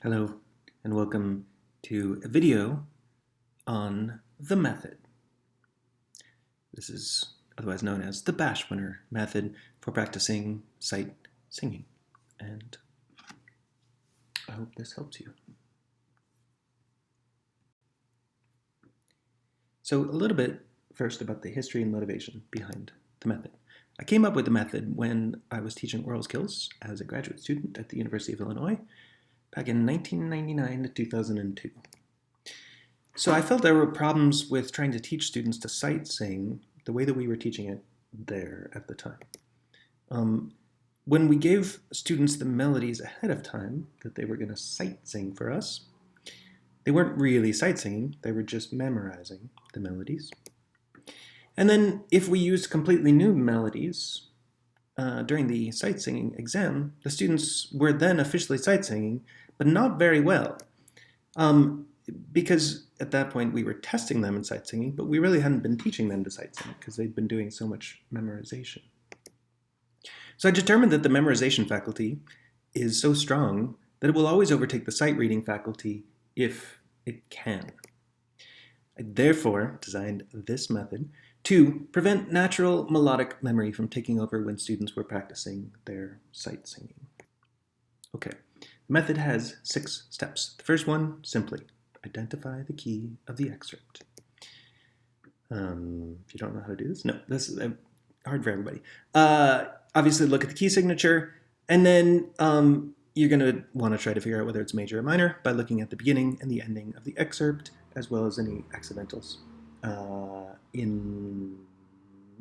Hello, and welcome to a video on the method. This is otherwise known as the Bashwiner method for practicing sight singing, and I hope this helps you. So a little bit first about the history and motivation behind the method. I came up with the method when I was teaching oral skills as a graduate student at the University of Illinois back in 1999 to 2002. So I felt there were problems with trying to teach students to sight sing the way that we were teaching it there at the time. When we gave students the melodies ahead of time that they were going to sight sing for us, they weren't really sight singing, they were just memorizing the melodies. And then if we used completely new melodies during the sight singing exam, the students were then officially sight singing, but not very well. Because at that point we were testing them in sight singing, but we really hadn't been teaching them to sight sing because they'd been doing so much memorization. So I determined that the memorization faculty is so strong that it will always overtake the sight reading faculty if it can. I therefore designed this method to prevent natural melodic memory from taking over when students were practicing their sight singing. Okay, the method has 6 steps. The first one, simply identify the key of the excerpt. If you don't know how to do this, no, this is hard for everybody. Obviously look at the key signature, and then you're going to want to try to figure out whether it's major or minor by looking at the beginning and the ending of the excerpt, as well as any accidentals.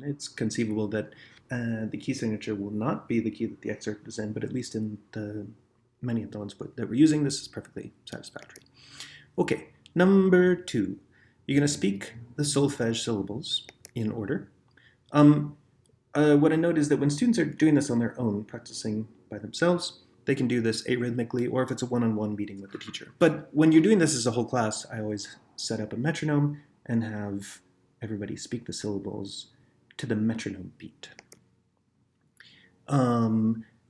It's conceivable that the key signature will not be the key that the excerpt is in, but at least in many of the ones that we're using, this is perfectly satisfactory. Okay, number 2. You're going to speak the solfege syllables in order. What I note is that when students are doing this on their own, practicing by themselves, they can do this arrhythmically, or if it's a one-on-one meeting with the teacher. But when you're doing this as a whole class, I always set up a metronome and have everybody speak the syllables to the metronome beat.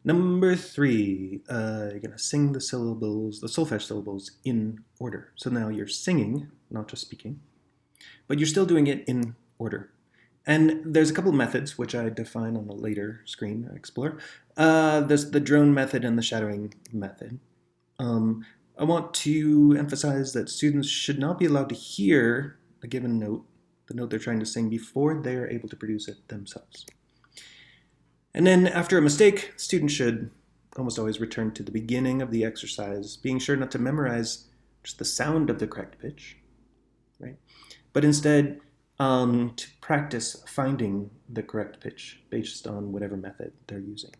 Number 3, you're going to sing the syllables, the solfege syllables, in order. So now you're singing, not just speaking, but you're still doing it in order. And there's a couple of methods, which I define on a later screen I explore. There's the drone method and the shadowing method. I want to emphasize that students should not be allowed to hear a given note, the note they're trying to sing, before they're able to produce it themselves. And then after a mistake, students should almost always return to the beginning of the exercise, being sure not to memorize just the sound of the correct pitch, right? But instead, to practice finding the correct pitch based on whatever method they're using.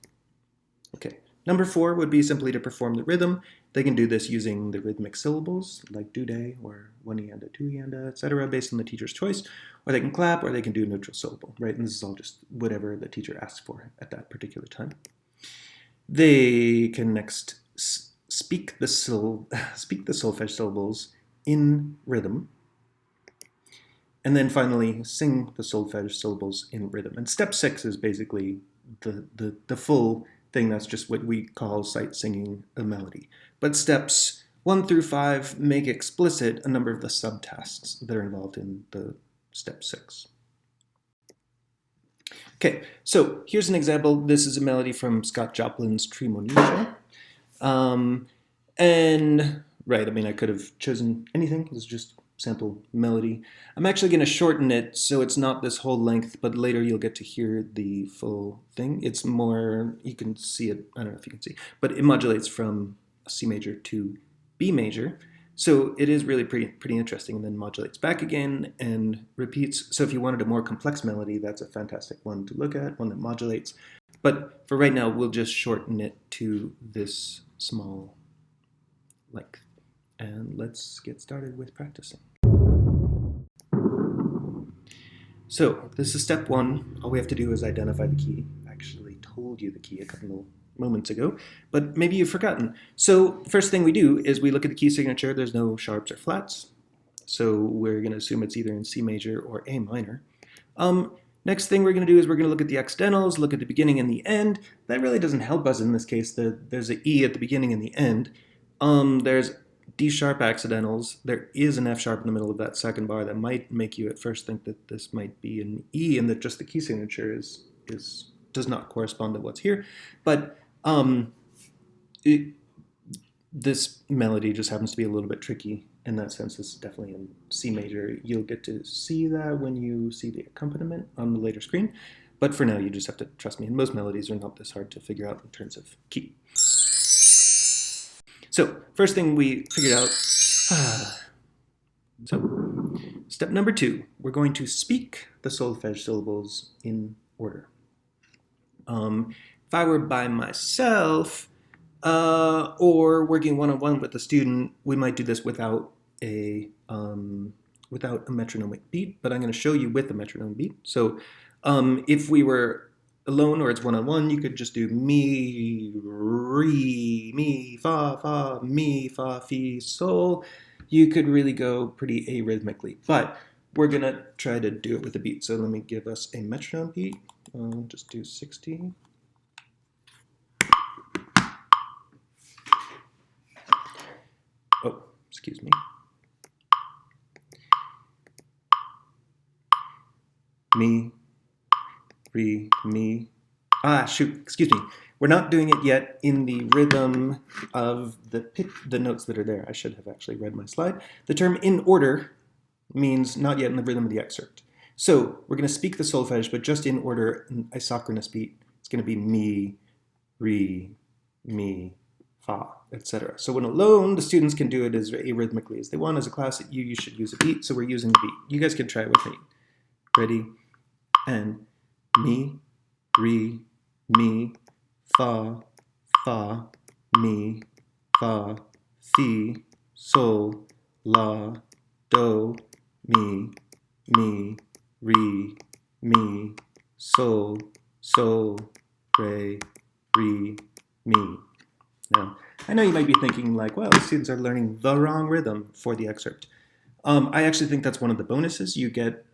Okay, number 4 would be simply to perform the rhythm. They can do this using the rhythmic syllables like do-day or one-eanda, two-eanda, etc., based on the teacher's choice, or they can clap, or they can do a neutral syllable, right? And this is all just whatever the teacher asks for at that particular time. They can next speak the solfege syllables in rhythm, and then finally sing the solfege syllables in rhythm. And step 6 is basically the full thing. That's just what we call sight singing a melody. But steps 1 through 5 make explicit a number of the subtasks that are involved in the step 6. Okay, so here's an example. This is a melody from Scott Joplin's Tremonisha. And right, I mean, I could have chosen anything. It's just sample melody. I'm actually going to shorten it so it's not this whole length, but later you'll get to hear the full thing. It's more, you can see it, I don't know if you can see, but it modulates from C major to B major. So it is really pretty interesting, and then modulates back again and repeats. So if you wanted a more complex melody, that's a fantastic one to look at, one that modulates. But for right now, we'll just shorten it to this small length. And let's get started with practicing. So this is step 1. All we have to do is identify the key. I actually told you the key a couple of moments ago, but maybe you've forgotten. So first thing we do is we look at the key signature. There's no sharps or flats. So we're going to assume it's either in C major or A minor. Next thing we're going to do is we're going to look at the accidentals, look at the beginning and the end. That really doesn't help us in this case. There's an E at the beginning and the end. There's D sharp accidentals. There is an F sharp in the middle of that second bar that might make you at first think that this might be an E and that just the key signature does not correspond to what's here. But it, this melody just happens to be a little bit tricky in that sense. This is definitely in C major. You'll get to see that when you see the accompaniment on the later screen. But for now, you just have to trust me. And most melodies are not this hard to figure out in terms of key. So first thing we figured out, so step number 2, we're going to speak the solfege syllables in order. If I were by myself or working one-on-one with a student, we might do this without a metronomic beat, but I'm going to show you with a metronome beat. So if we were alone or it's one-on-one, you could just do mi, re, mi, fa, mi, fa, fi, sol. You could really go pretty arrhythmically, but we're going to try to do it with a beat. So let me give us a metronome beat. Just do 60. Oh, excuse me. Mi, re, mi. Excuse me. We're not doing it yet in the rhythm of the notes that are there. I should have actually read my slide. The term in order means not yet in the rhythm of the excerpt. So we're going to speak the solfege, but just in order, an isochronous beat. It's going to be mi, re, mi, fa, etc. So when alone, the students can do it as arrhythmically as they want. As a class, you should use a beat, so we're using the beat. You guys can try it with me. Ready? And mi, re, mi, fa, mi, fa, fi, sol, la, do, mi, re, mi, sol, re, mi. Now, I know you might be thinking like, well, the students are learning the wrong rhythm for the excerpt. I actually think that's one of the bonuses you get.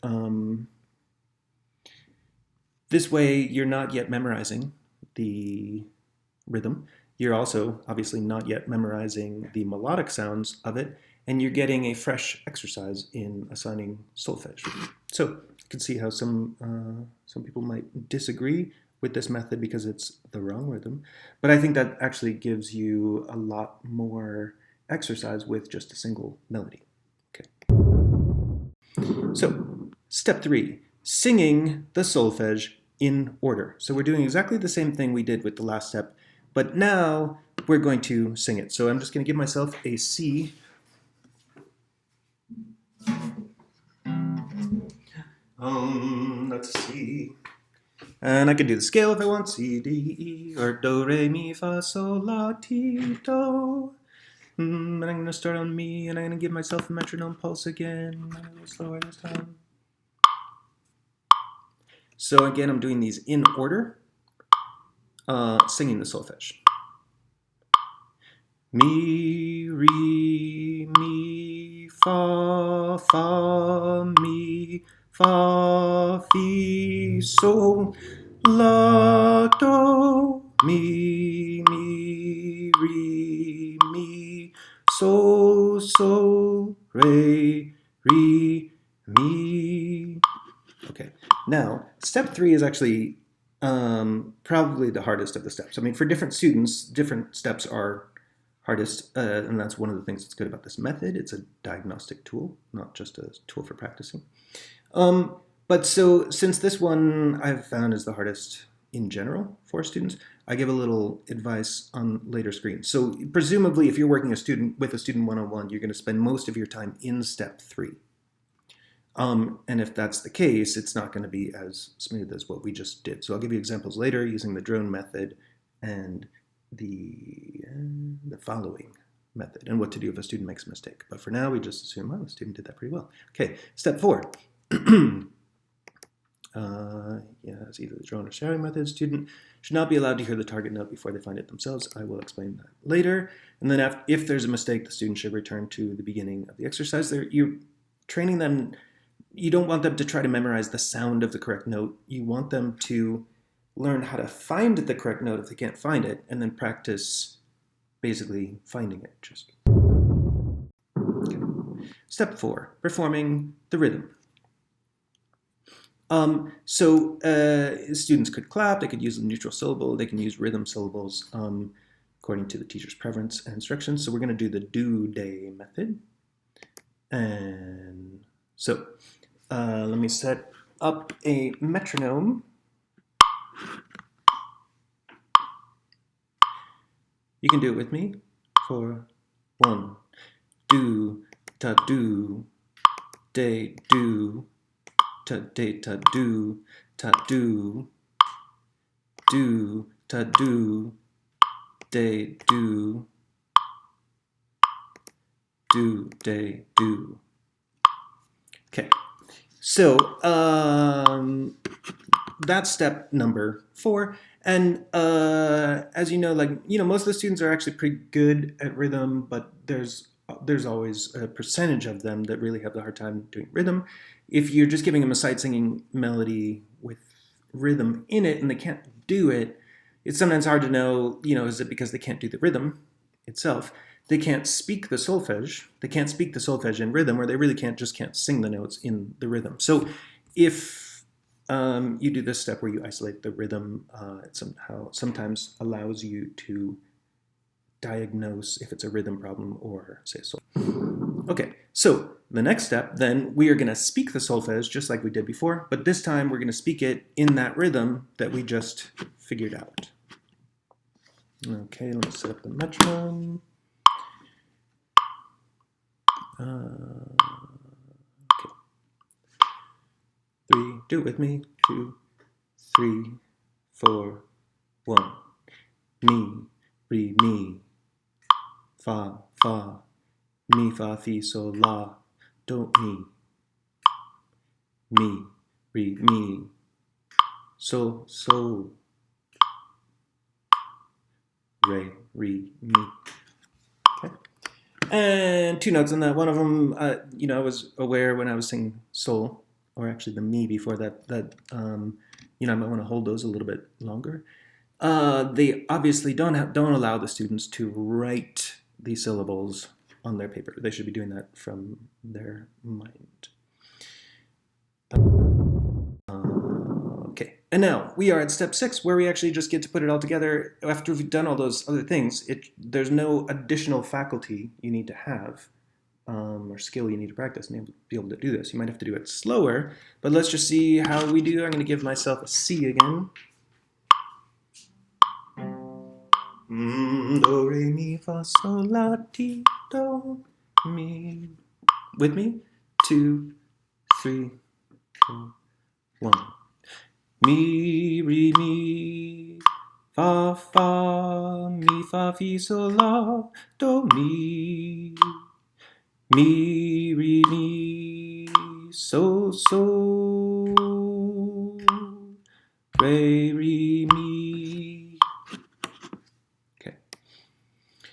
This way, you're not yet memorizing the rhythm. You're also obviously not yet memorizing the melodic sounds of it, and you're getting a fresh exercise in assigning solfege. So you can see how some people might disagree with this method because it's the wrong rhythm, but I think that actually gives you a lot more exercise with just a single melody. Okay. So step 3, singing the solfege in order. So we're doing exactly the same thing we did with the last step, but now we're going to sing it. So I'm just going to give myself a C. That's a C. And I can do the scale if I want, C, D, E, or Do, Re, Mi, Fa, Sol, La, Ti, Do. And I'm going to start on Mi, and I'm going to give myself a metronome pulse again, a little slower this time. So again, I'm doing these in order, singing the solfege. Mi, re, mi, fa, mi, fa, fi, sol, la, do, mi, re, mi, sol, re, mi. Okay, now step 3 is actually probably the hardest of the steps. I mean, for different students, different steps are hardest, and that's one of the things that's good about this method. It's a diagnostic tool, not just a tool for practicing. But so since this one I've found is the hardest in general for students, I give a little advice on later screens. So presumably if you're working with a student one-on-one, you're going to spend most of your time in step 3. And if that's the case, it's not going to be as smooth as what we just did. So I'll give you examples later using the drone method and the following method and what to do if a student makes a mistake. But for now, we just assume, well, the student did that pretty well. Okay, step 4. It's either the drone or sharing method. Student should not be allowed to hear the target note before they find it themselves. I will explain that later. And then if there's a mistake, the student should return to the beginning of the exercise. You're training them. You don't want them to try to memorize the sound of the correct note. You want them to learn how to find the correct note if they can't find it, and then practice basically finding it. Just okay. Step 4, performing the rhythm. Students could clap, they could use a neutral syllable, they can use rhythm syllables according to the teacher's preference and instructions. So we're going to do the do-day method. And so let me set up a metronome. You can do it with me for 1, do, ta do, day do, ta day ta do, ta do, ta do, day do, day do. Okay, so that's step number 4. And as you know, most of the students are actually pretty good at rhythm, but there's always a percentage of them that really have the hard time doing rhythm. If you're just giving them a sight singing melody with rhythm in it and they can't do it, it's sometimes hard to know, is it because they can't do the rhythm itself? They can't speak the solfege. They can't speak the solfege in rhythm, or they really can't sing the notes in the rhythm. So if you do this step where you isolate the rhythm, it sometimes allows you to diagnose if it's a rhythm problem or say a sol. Okay, so the next step, then, we are going to speak the solfege just like we did before, but this time we're going to speak it in that rhythm that we just figured out. Okay, let me set up the metronome. Okay. 3, do it with me. 2, 3, 4, 1. Mi, re, mi. Fa, fa. Mi, fa, fi, sol, la. Do, mi. Mi, re, mi. So, so. Re, re, mi. Okay. And 2 notes on that. One of them, I was aware when I was singing sol, or actually the mi before that, I might want to hold those a little bit longer. They obviously don't allow the students to write these syllables on their paper. They should be doing that from their mind. Okay, and now we are at step 6, where we actually just get to put it all together. After we've done all those other things, there's no additional faculty you need to have or skill you need to practice and be able to do this. You might have to do it slower, but let's just see how we do. I'm going to give myself a C again. Do, re, mi, fa, sol, la, ti, do, mi. With me? 2, 3, 4, 1. Mi, re, mi, fa, fa, mi, fa, fi, sol, la, do, mi. Mi, re, mi, so, so, re, re, mi. Okay.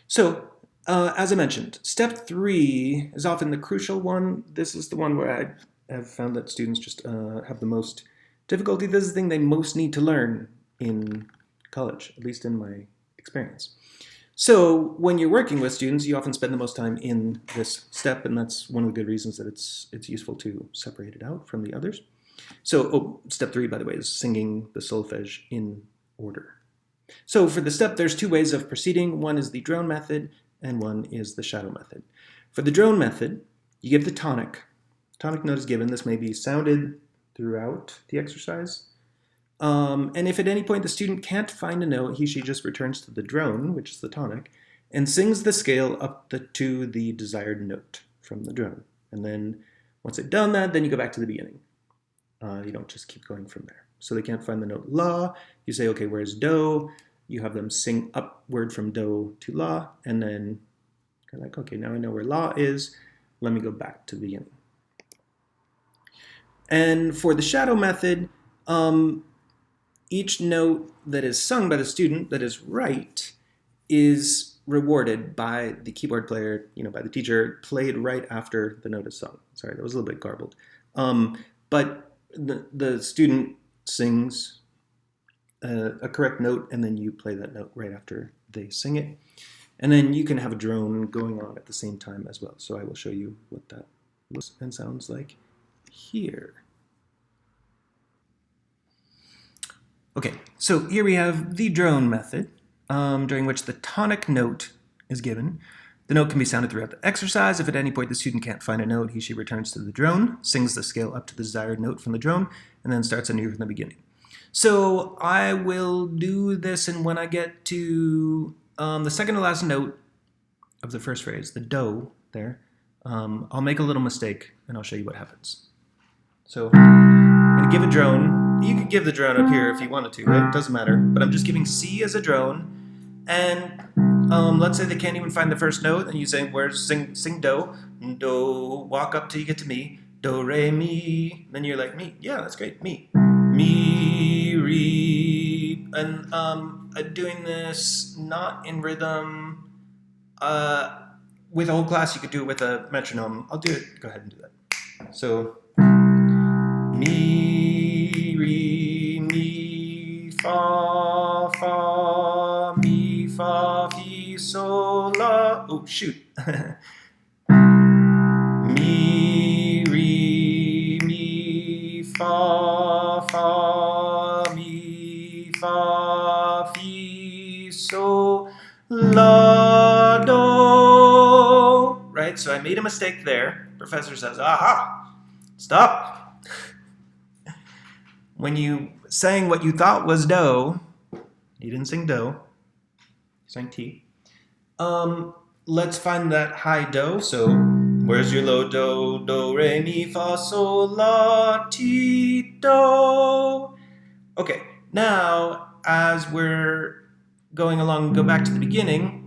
So, as I mentioned, step 3 is often the crucial one. This is the one where I have found that students just have the most difficulty. This is the thing they most need to learn in college, at least in my experience. So when you're working with students, you often spend the most time in this step, and that's one of the good reasons that it's useful to separate it out from the others. So, step 3, by the way, is singing the solfege in order. So for the step, there's 2 ways of proceeding. One is the drone method, and one is the shadow method. For the drone method, you give the tonic. Tonic note is given. This may be sounded throughout the exercise. And if at any point the student can't find a note, she just returns to the drone, which is the tonic, and sings the scale up to the desired note from the drone. And then once they've done that, then you go back to the beginning. You don't just keep going from there. So they can't find the note la. You say, okay, where's do? You have them sing upward from do to la, and then you're like, okay, now I know where la is. Let me go back to the beginning. And for the shadow method, each note that is sung by the student that is right is rewarded by the keyboard player, by the teacher, played right after the note is sung. Sorry, that was a little bit garbled. But the student sings a correct note, and then you play that note right after they sing it. And then you can have a drone going on at the same time as well. So I will show you what that looks and sounds like here. Okay, so here we have the drone method, during which the tonic note is given. The note can be sounded throughout the exercise. If at any point the student can't find a note, he/she returns to the drone, sings the scale up to the desired note from the drone, and then starts anew from the beginning. So I will do this, and when I get to the second to last note of the first phrase, the do there, I'll make a little mistake, and I'll show you what happens. So I'm going to give a drone. You could give the drone up here if you wanted to, right? It doesn't matter. But I'm just giving C as a drone, and let's say they can't even find the first note, and you say, "Where's sing do, do, walk up till you get to me, do re mi." Then you're like, "Me, yeah, that's great, me, re," and doing this not in rhythm. With a whole class, you could do it with a metronome. I'll do it. Go ahead and do that. So mi, re, mi, fa, fa, mi, fa, fi, sol, la. Oh, shoot. Mi, re, mi, fa, fa, mi, fa, fi, sol, la, do. Right? So I made a mistake there. Professor says, aha, stop. When you sang what you thought was do, you didn't sing do, you sang T. Let's find that high do. So where's your low do, do, re, mi, fa, sol, la, ti, do. Okay, now as we're going along, go back to the beginning,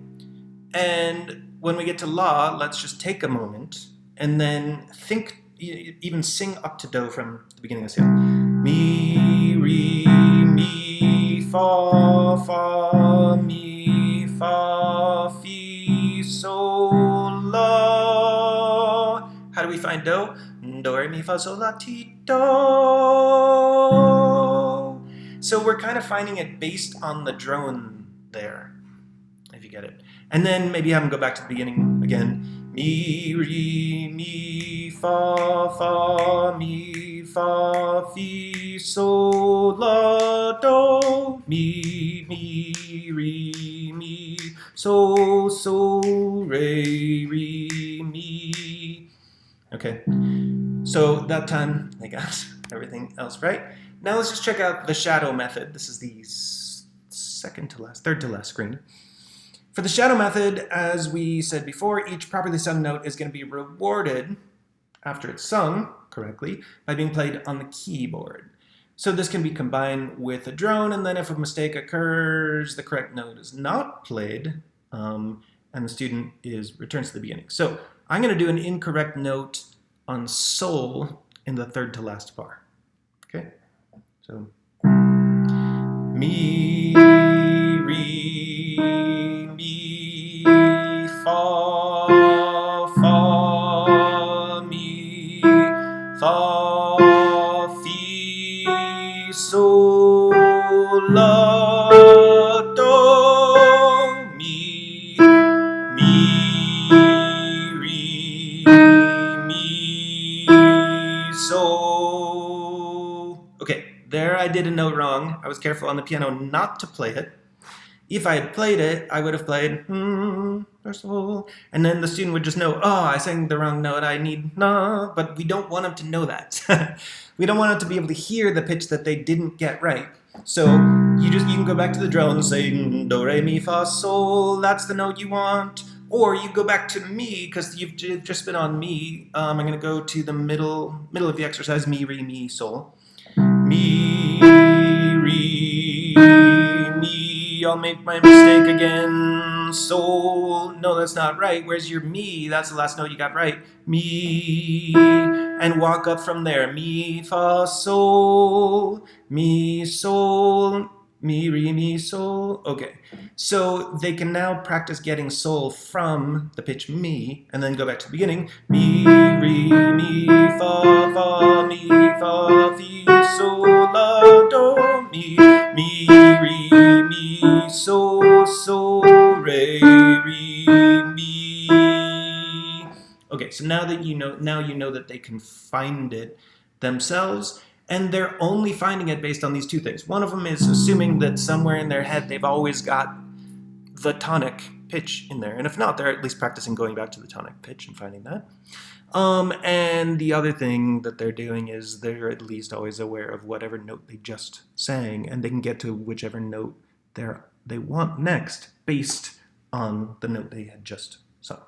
and when we get to la, let's just take a moment and then think, even sing up to do from the beginning of the scale. Mi, re, mi, fa, fa, mi, fa, fi, sol, la. How do we find do? Do, re, mi, fa, sol, la, ti, do. So we're kind of finding it based on the drone there, if you get it. And then maybe have them go back to the beginning again. Mi, re, mi, fa, fa, mi, fa, fi, sol, la, do. Mi, re, mi, sol, sol, re, mi. Okay, so that time I got everything else right. Now let's just check out the shadow method. This is the third to last screen. For the shadow method, as we said before, each properly sung note is going to be rewarded after it's sung correctly by being played on the keyboard. So this can be combined with a drone, and then if a mistake occurs, the correct note is not played, and the student returns to the beginning. So I'm going to do an incorrect note on sol in the third to last bar. Okay? So mi, re, mi, fa, fa, mi, fa, fi, sol, la, do, mi, re, mi, sol. Okay, there I did a note wrong. I was careful on the piano not to play it. If I had played it, I would have played sol, and then the student would just know, oh, I sang the wrong note, I need no, but we don't want them to know that. We don't want them to be able to hear the pitch that they didn't get right. So you can go back to the drone and say do, re, mi, fa, sol, that's the note you want. Or you go back to mi, because you've just been on mi. I'm going to go to the middle of the exercise, mi, re, mi, sol. Mi, re, mi. I'll make my mistake again. Sol. No, that's not right. Where's your mi? That's the last note you got right. Mi. And walk up from there. Mi, fa, sol. Mi, sol. Mi, re, mi, sol. Okay. So they can now practice getting sol from the pitch mi, and then go back to the beginning. Mi, re, mi, fa, fa, mi, fa, fi, sol, la, do, mi, re, mi, sol, sol, re, re, re, mi. Okay, so now you know that they can find it themselves, and they're only finding it based on these two things. One of them is assuming that somewhere in their head they've always got the tonic pitch in there, and if not, they're at least practicing going back to the tonic pitch and finding that. And the other thing that they're doing is they're at least always aware of whatever note they just sang, and they can get to whichever note they want next based on the note they had just sung.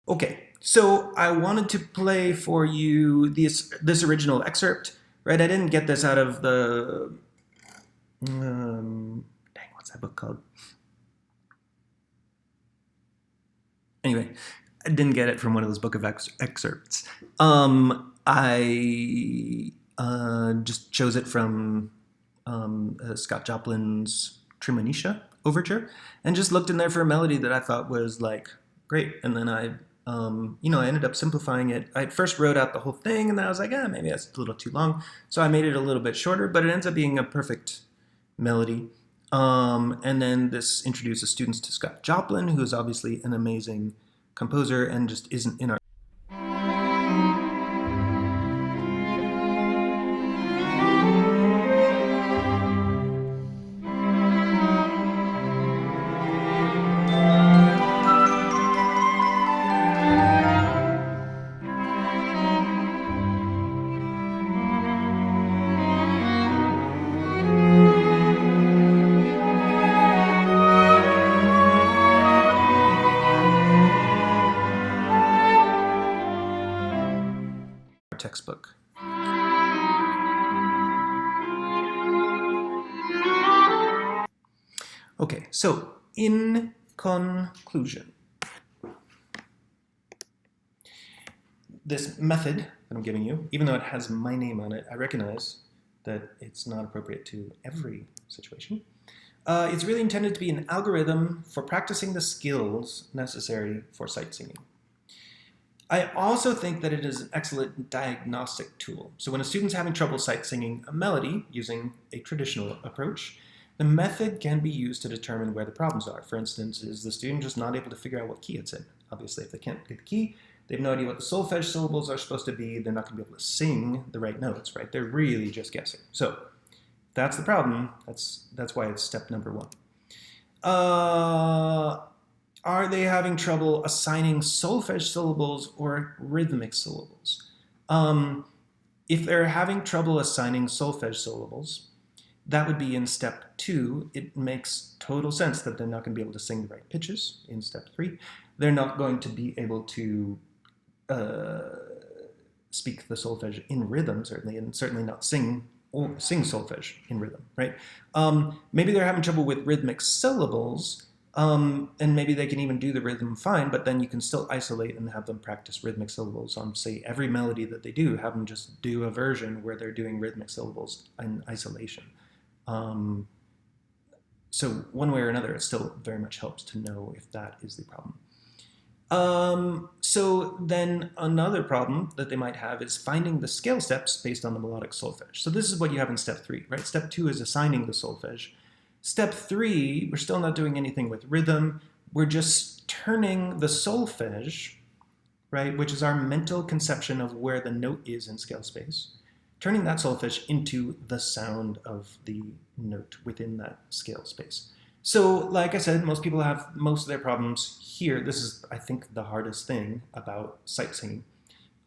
Okay, so I wanted to play for you this original excerpt, right? I didn't get this out of the, dang, what's that book called? Anyway, I didn't get it from one of those book of excerpts. I just chose it from Scott Joplin's Tremonisha Overture, and just looked in there for a melody that I thought was like great. And then I ended up simplifying it. I first wrote out the whole thing, and then I was like, maybe that's a little too long. So I made it a little bit shorter, but it ends up being a perfect melody. And then this introduces students to Scott Joplin, who is obviously an amazing composer and just isn't in our textbook. Okay, so in conclusion, this method that I'm giving you, even though it has my name on it, I recognize that it's not appropriate to every situation. It's really intended to be an algorithm for practicing the skills necessary for sight singing. I also think that it is an excellent diagnostic tool. So when a student's having trouble sight singing a melody using a traditional approach, the method can be used to determine where the problems are. For instance, is the student just not able to figure out what key it's in? Obviously, if they can't get the key, they have no idea what the solfege syllables are supposed to be, they're not going to be able to sing the right notes, right? They're really just guessing. So that's the problem. That's why it's step number one. Are they having trouble assigning solfege syllables or rhythmic syllables? If they're having trouble assigning solfege syllables, that would be in step 2. It makes total sense that they're not going to be able to sing the right pitches in step 3. They're not going to be able to speak the solfege in rhythm, certainly, and certainly not sing solfege in rhythm, right? Maybe they're having trouble with rhythmic syllables, and maybe they can even do the rhythm fine, but then you can still isolate and have them practice rhythmic syllables on, say, every melody that they do, have them just do a version where they're doing rhythmic syllables in isolation. So one way or another, it still very much helps to know if that is the problem. So then another problem that they might have is finding the scale steps based on the melodic solfege. So this is what you have in step 3, right? Step 2 is assigning the solfege. Step 3, we're still not doing anything with rhythm. We're just turning the solfege, right, which is our mental conception of where the note is in scale space, turning that solfege into the sound of the note within that scale space. So, like I said, most people have most of their problems here. This is, I think, the hardest thing about sight singing.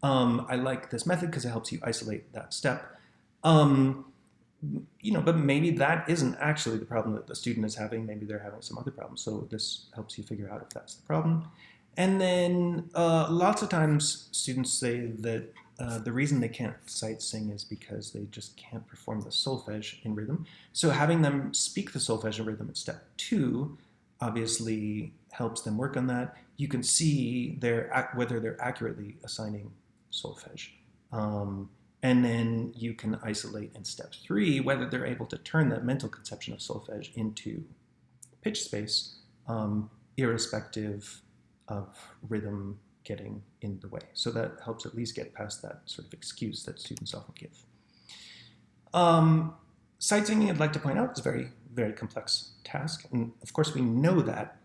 I like this method because it helps you isolate that step. But maybe that isn't actually the problem that the student is having. Maybe they're having some other problem. So this helps you figure out if that's the problem. And then lots of times students say that the reason they can't sight sing is because they just can't perform the solfege in rhythm. So having them speak the solfege in rhythm at step 2 obviously helps them work on that. You can see whether they're accurately assigning solfege. And then you can isolate in step 3 whether they're able to turn that mental conception of solfege into pitch space, irrespective of rhythm getting in the way. So that helps at least get past that sort of excuse that students often give. Sight singing, I'd like to point out, is very, very complex task, and of course we know that,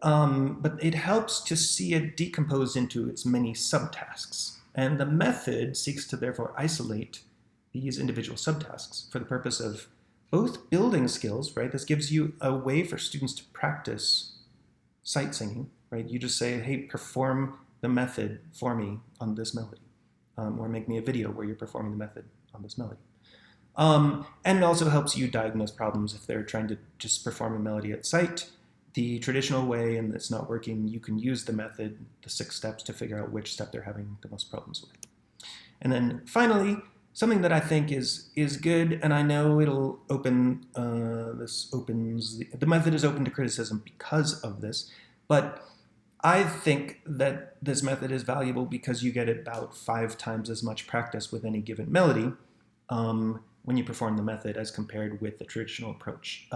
but it helps to see it decomposed into its many subtasks. And the method seeks to therefore isolate these individual subtasks for the purpose of both building skills, right? This gives you a way for students to practice sight singing, right? You just say, hey, perform the method for me on this melody, or make me a video where you're performing the method on this melody. And it also helps you diagnose problems if they're trying to just perform a melody at sight the traditional way and it's not working. You can use the method, the 6 steps, to figure out which step they're having the most problems with. And then finally, something that I think is good, and I know it'll open, the method is open to criticism because of this, but I think that this method is valuable because you get about 5 times as much practice with any given melody when you perform the method as compared with the traditional approach.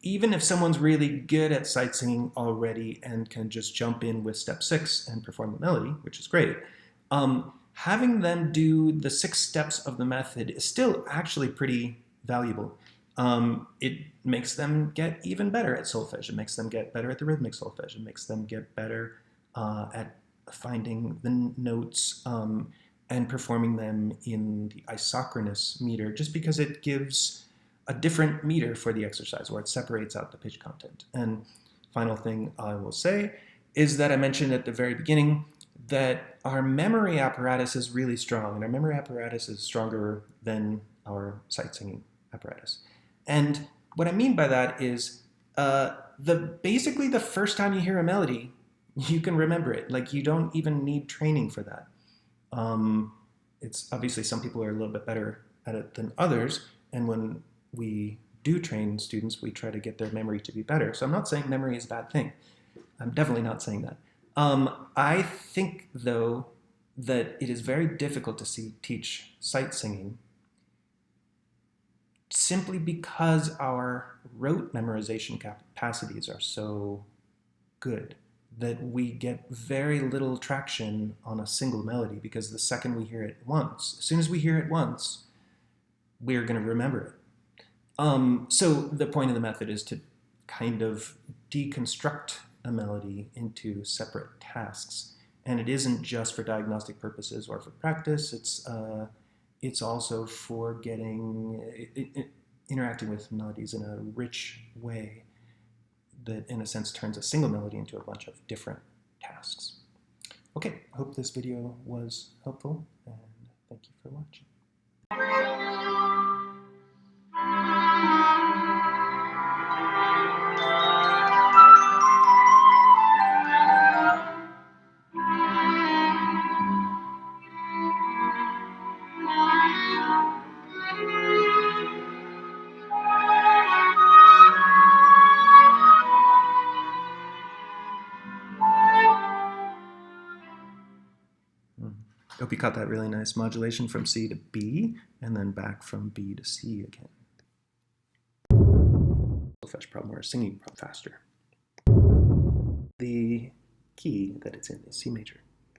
Even if someone's really good at sight singing already and can just jump in with step 6 and perform the melody, which is great, having them do the 6 steps of the method is still actually pretty valuable. It makes them get even better at solfege. It makes them get better at the rhythmic solfege. It makes them get better at finding the notes and performing them in the isochronous meter, just because it gives a different meter for the exercise where it separates out the pitch content. And final thing I will say is that I mentioned at the very beginning that our memory apparatus is really strong, and our memory apparatus is stronger than our sight singing apparatus. And what I mean by that is basically the first time you hear a melody, you can remember it. Like, you don't even need training for that. It's obviously some people are a little bit better at it than others, and when we do train students, we try to get their memory to be better. So I'm not saying memory is a bad thing. I'm definitely not saying that. I think, though, that it is very difficult to teach sight singing simply because our rote memorization capacities are so good that we get very little traction on a single melody, because the second we hear it once, as soon as we hear it once, we're going to remember it. So the point of the method is to kind of deconstruct a melody into separate tasks. And it isn't just for diagnostic purposes or for practice. It's also for interacting with melodies in a rich way that, in a sense, turns a single melody into a bunch of different tasks. Okay, I hope this video was helpful, and thank you for watching. Hope you caught that really nice modulation from C to B, and then back from B to C again. Solfege problem or singing problem faster. The key that it's in is C major.